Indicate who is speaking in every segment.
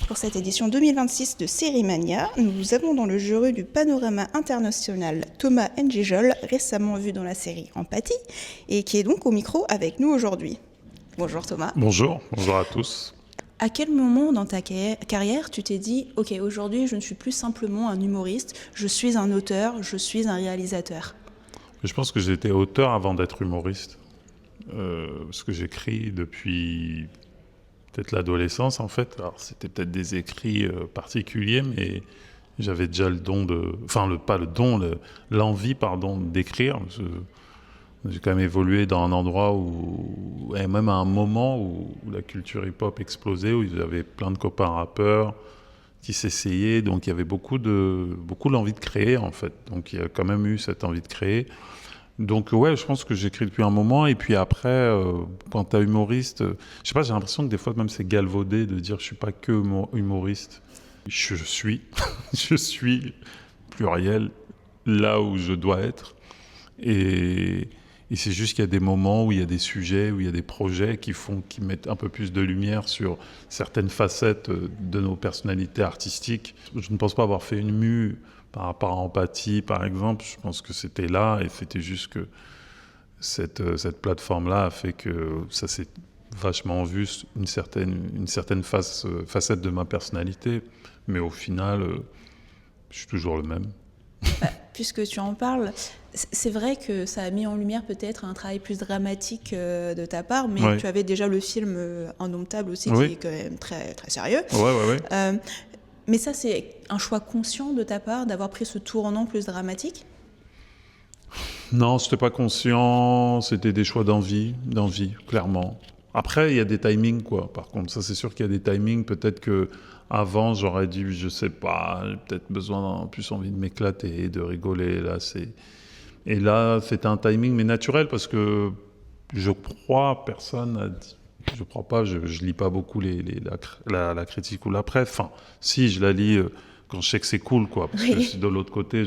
Speaker 1: Pour cette édition 2026 de Sérimania, nous avons dans le jury du Panorama International Thomas N'Gijol, récemment vu dans la série Empathie, et qui est donc au micro avec nous aujourd'hui. Bonjour Thomas.
Speaker 2: Bonjour à tous.
Speaker 1: À quel moment dans ta carrière tu t'es dit « Ok, aujourd'hui je ne suis plus simplement un humoriste, je suis un auteur, je suis un réalisateur ».
Speaker 2: Je pense que j'étais auteur avant d'être humoriste. Parce que j'écris depuis peut-être l'adolescence en fait. Alors c'était peut-être des écrits particuliers, mais j'avais déjà le don de... Enfin, l'envie d'écrire. J'ai quand même évolué dans un endroit où, et même à un moment où la culture hip-hop explosait, où il y avait plein de copains rappeurs qui s'essayaient. Donc il y avait beaucoup l'envie de créer en fait. Donc il y a quand même eu cette envie de créer. Donc ouais, je pense que j'écris depuis un moment. Et puis après, quand t'es humoriste, je sais pas, j'ai l'impression que des fois même c'est galvaudé de dire je suis pas que humoriste. Je suis pluriel là où je dois être. Et c'est juste qu'il y a des moments où il y a des sujets, où il y a des projets qui mettent un peu plus de lumière sur certaines facettes de nos personnalités artistiques. Je ne pense pas avoir fait une mue par rapport à Empathie, par exemple. Je pense que c'était là et c'était juste que cette plateforme-là a fait que ça s'est vachement vu une certaine facette de ma personnalité. Mais au final, je suis toujours le même.
Speaker 1: Puisque tu en parles, c'est vrai que ça a mis en lumière peut-être un travail plus dramatique de ta part, mais
Speaker 2: Ouais.
Speaker 1: tu avais déjà le film Indomptable aussi,
Speaker 2: Oui.
Speaker 1: qui est quand même très, très sérieux.
Speaker 2: Ouais.
Speaker 1: Mais ça, c'est un choix conscient de ta part d'avoir pris ce tournant plus dramatique ?
Speaker 2: Non, c'était pas conscient, c'était des choix d'envie, clairement. Après, il y a des timings, quoi. Par contre, ça, c'est sûr qu'il y a des timings. Peut-être que avant, j'aurais dit, je sais pas, j'ai peut-être plus envie de m'éclater, de rigoler. Et là, c'était un timing, mais naturel, parce que je crois, personne a dit. Je crois pas, je lis pas beaucoup la critique ou la presse. Enfin, si, je la lis quand je sais que c'est cool, quoi. Parce que si de l'autre côté,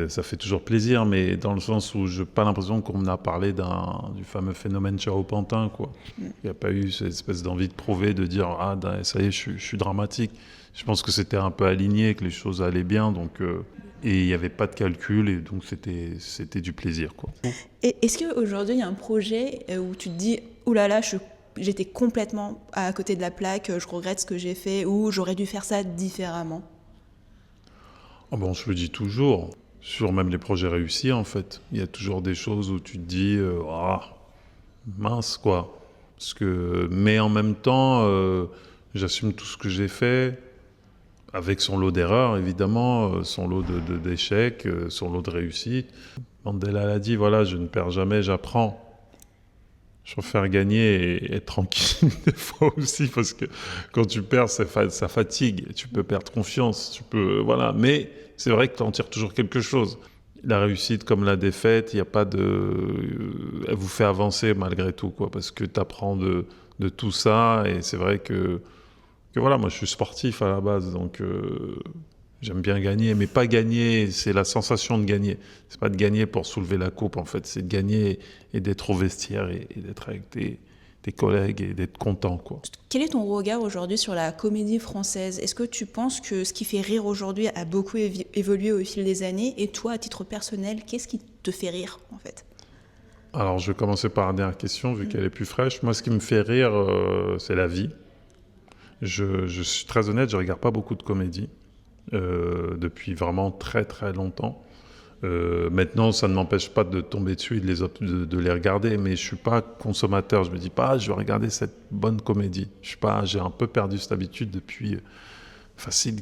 Speaker 2: ça fait toujours plaisir, mais dans le sens où je n'ai pas l'impression qu'on m'a parlé du fameux phénomène Chao Pantin, quoi. Il n'y a pas eu cette espèce d'envie de prouver, de dire « Ah, ça y est, je suis dramatique ». Je pense que c'était un peu aligné, que les choses allaient bien, donc, et il n'y avait pas de calcul, et donc c'était du plaisir, quoi.
Speaker 1: Et est-ce qu'aujourd'hui, il y a un projet où tu te dis « Ouh là là, j'étais complètement à côté de la plaque, je regrette ce que j'ai fait, ou j'aurais dû faire ça différemment ».
Speaker 2: Bon, je le dis toujours, sur même les projets réussis, en fait. Il y a toujours des choses où tu te dis mince, quoi. Mais en même temps, j'assume tout ce que j'ai fait, avec son lot d'erreurs, évidemment, son lot d'échecs, son lot de réussites. Mandela l'a dit, voilà, je ne perds jamais, j'apprends. Je préfère gagner et être tranquille des fois aussi, parce que quand tu perds, ça fatigue. Tu peux perdre confiance, voilà. Mais c'est vrai que tu en tires toujours quelque chose. La réussite comme la défaite, il n'y a pas elle vous fait avancer malgré tout, quoi, parce que tu apprends de tout ça. Et c'est vrai que voilà, moi je suis sportif à la base, donc j'aime bien gagner, mais pas gagner, c'est la sensation de gagner. C'est pas de gagner pour soulever la coupe, en fait, c'est de gagner et d'être au vestiaire et d'être avec tes collègues et d'être content, quoi.
Speaker 1: Quel est ton regard aujourd'hui sur la comédie française ? Est-ce que tu penses que ce qui fait rire aujourd'hui a beaucoup évolué au fil des années ? Et toi, à titre personnel, qu'est-ce qui te fait rire, en fait ?
Speaker 2: Alors, je vais commencer par la dernière question, vu qu'elle est plus fraîche. Moi, ce qui me fait rire, c'est la vie. Je suis très honnête, je regarde pas beaucoup de comédies depuis vraiment très très longtemps. Maintenant, ça ne m'empêche pas de tomber dessus et de les regarder, mais je suis pas consommateur. Je me dis pas, je vais regarder cette bonne comédie. J'ai un peu perdu cette habitude depuis facile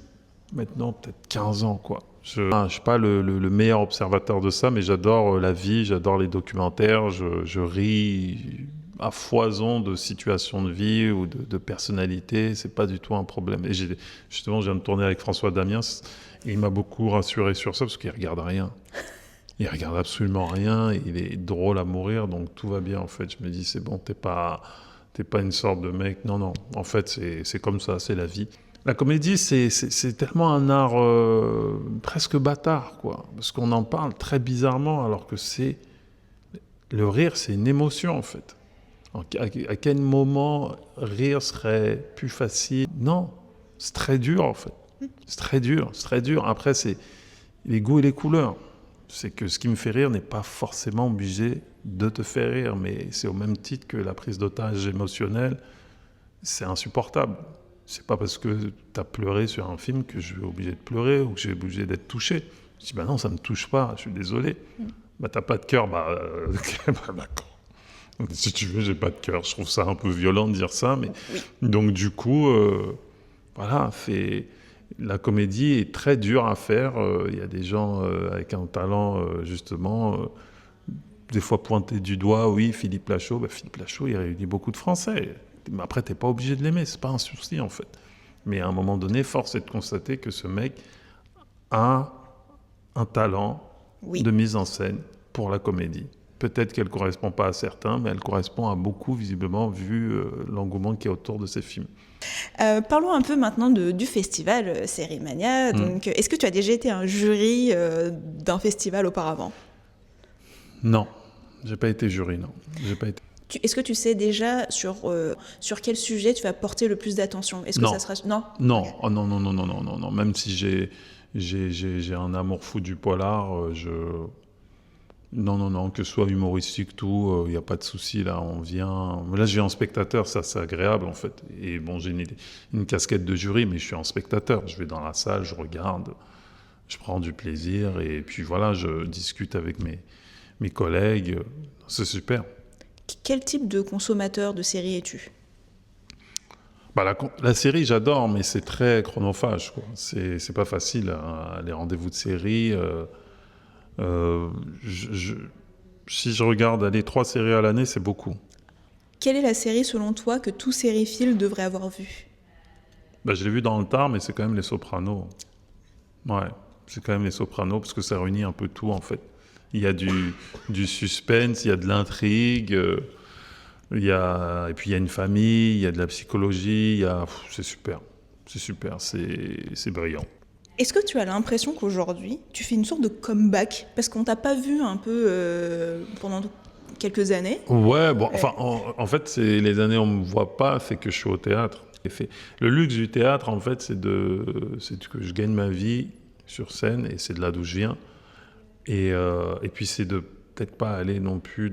Speaker 2: maintenant peut-être 15 ans, quoi. Je suis pas le meilleur observateur de ça, mais j'adore la vie, j'adore les documentaires, je ris à foison de situations de vie ou de personnalités, c'est pas du tout un problème. Et justement, je viens de tourner avec François Damiens, et il m'a beaucoup rassuré sur ça, parce qu'il regarde rien. Il regarde absolument rien, et il est drôle à mourir, donc tout va bien, en fait. Je me dis, c'est bon, t'es pas une sorte de mec. Non, en fait, c'est comme ça, c'est la vie. La comédie, c'est tellement un art presque bâtard, quoi. Parce qu'on en parle très bizarrement, alors que le rire, c'est une émotion, en fait. À quel moment rire serait plus facile ? Non, C'est très dur, en fait. C'est très dur. Après, c'est les goûts et les couleurs. C'est que ce qui me fait rire n'est pas forcément obligé de te faire rire, mais c'est au même titre que la prise d'otage émotionnelle, c'est insupportable. C'est pas parce que tu as pleuré sur un film que je suis obligé de pleurer ou que je suis obligé d'être touché. Je dis, non, ça me touche pas, je suis désolé. T'as pas de cœur, ok, d'accord. Donc, si tu veux, j'ai pas de cœur. Je trouve ça un peu violent de dire ça, mais donc du coup, voilà, la comédie est très dure à faire. Il y a des gens avec un talent, justement, des fois pointé du doigt. Oui, Philippe Lachaud. Philippe Lachaud, il réunit beaucoup de Français. Mais après, t'es pas obligé de l'aimer. C'est pas un souci, en fait. Mais à un moment donné, force est de constater que ce mec a un talent de mise en scène pour la comédie. Peut-être qu'elle ne correspond pas à certains, mais elle correspond à beaucoup, visiblement, vu l'engouement qu'il y a autour de ces films.
Speaker 1: Parlons un peu maintenant du festival Sérimania. Donc, est-ce que tu as déjà été un jury d'un festival auparavant ?
Speaker 2: Non, j'ai pas été jury, non. J'ai pas été.
Speaker 1: Est-ce que tu sais déjà sur quel sujet tu vas porter le plus d'attention ? Est-ce que ça sera... Non.
Speaker 2: Non, okay. Oh, non. Même si j'ai un amour fou du polar, Non, que ce soit humoristique, tout, il n'y a pas de souci, là, on vient... Là, je viens en spectateur, ça, c'est agréable, en fait. Et bon, j'ai une casquette de jury, mais je suis en spectateur. Je vais dans la salle, je regarde, je prends du plaisir, et puis voilà, je discute avec mes collègues. C'est super.
Speaker 1: Quel type de consommateur de séries es-tu ?
Speaker 2: La série, j'adore, mais c'est très chronophage, quoi. C'est pas facile, hein, les rendez-vous de série... si je regarde 3 séries à l'année, c'est beaucoup.
Speaker 1: Quelle est la série, selon toi, que tout sériephile devrait avoir vue ?
Speaker 2: Je l'ai vu dans le tard, mais c'est quand même Les Sopranos. Ouais, c'est quand même Les Sopranos, parce que ça réunit un peu tout, en fait. Il y a du suspense, il y a de l'intrigue, et puis il y a une famille, il y a de la psychologie, c'est super. C'est super, c'est brillant.
Speaker 1: Est-ce que tu as l'impression qu'aujourd'hui, tu fais une sorte de comeback ? Parce qu'on t'a pas vu un peu pendant quelques années.
Speaker 2: Ouais, en fait, c'est les années où on me voit pas, c'est que je suis au théâtre. Le luxe du théâtre, en fait, c'est que je gagne ma vie sur scène, et c'est de là d'où je viens. Et puis, c'est de peut-être pas aller non plus,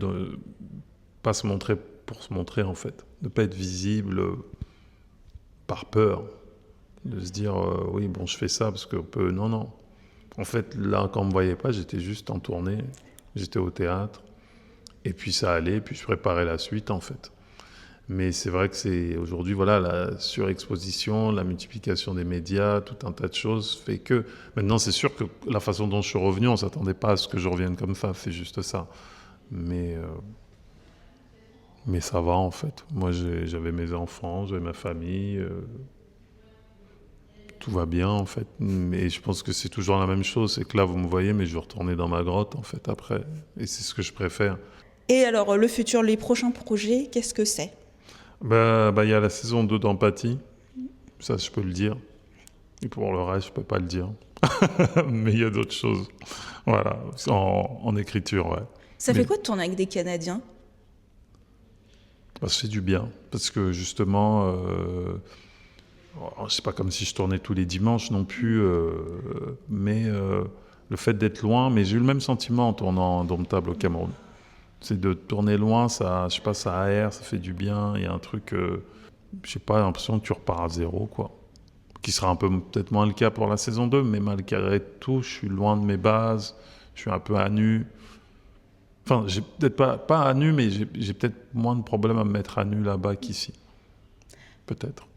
Speaker 2: pas se montrer pour se montrer, en fait. De pas être visible par peur. De se dire, oui, bon, je fais ça parce que peut... Non. En fait, là, quand on ne me voyait pas, j'étais juste en tournée. J'étais au théâtre. Et puis ça allait, puis je préparais la suite, en fait. Mais c'est vrai que c'est aujourd'hui, voilà, la surexposition, la multiplication des médias, tout un tas de choses fait que... Maintenant, c'est sûr que la façon dont je suis revenu, on ne s'attendait pas à ce que je revienne comme ça, c'est juste ça. Mais ça va, en fait. Moi, j'avais mes enfants, j'avais ma famille... Tout va bien, en fait. Mais je pense que c'est toujours la même chose. C'est que là, vous me voyez, mais je vais retourner dans ma grotte, en fait, après. Et c'est ce que je préfère.
Speaker 1: Et alors, le futur, les prochains projets, qu'est-ce que c'est ?
Speaker 2: Il y a la saison 2 d'Empathie. Ça, je peux le dire. Et pour le reste, je peux pas le dire. Mais il y a d'autres choses. Voilà, en écriture, ouais.
Speaker 1: Ça fait quoi de tourner avec des Canadiens ?
Speaker 2: Ça fait du bien. Parce que, justement... c'est pas comme si je tournais tous les dimanches non plus, mais le fait d'être loin, mais j'ai eu le même sentiment en tournant Indomptable au Cameroun. C'est de tourner loin, ça, je sais pas, ça aère, ça fait du bien, il y a un truc, je sais pas, l'impression que tu repars à zéro, quoi. Qui sera peut-être moins le cas pour la saison 2, mais malgré tout, je suis loin de mes bases, je suis un peu à nu. Enfin, j'ai peut-être pas à nu, mais j'ai peut-être moins de problèmes à me mettre à nu là-bas qu'ici. Peut-être.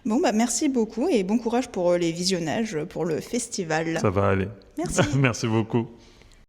Speaker 1: Bon, merci beaucoup et bon courage pour les visionnages, pour le festival.
Speaker 2: Ça va aller.
Speaker 1: Merci.
Speaker 2: Merci beaucoup.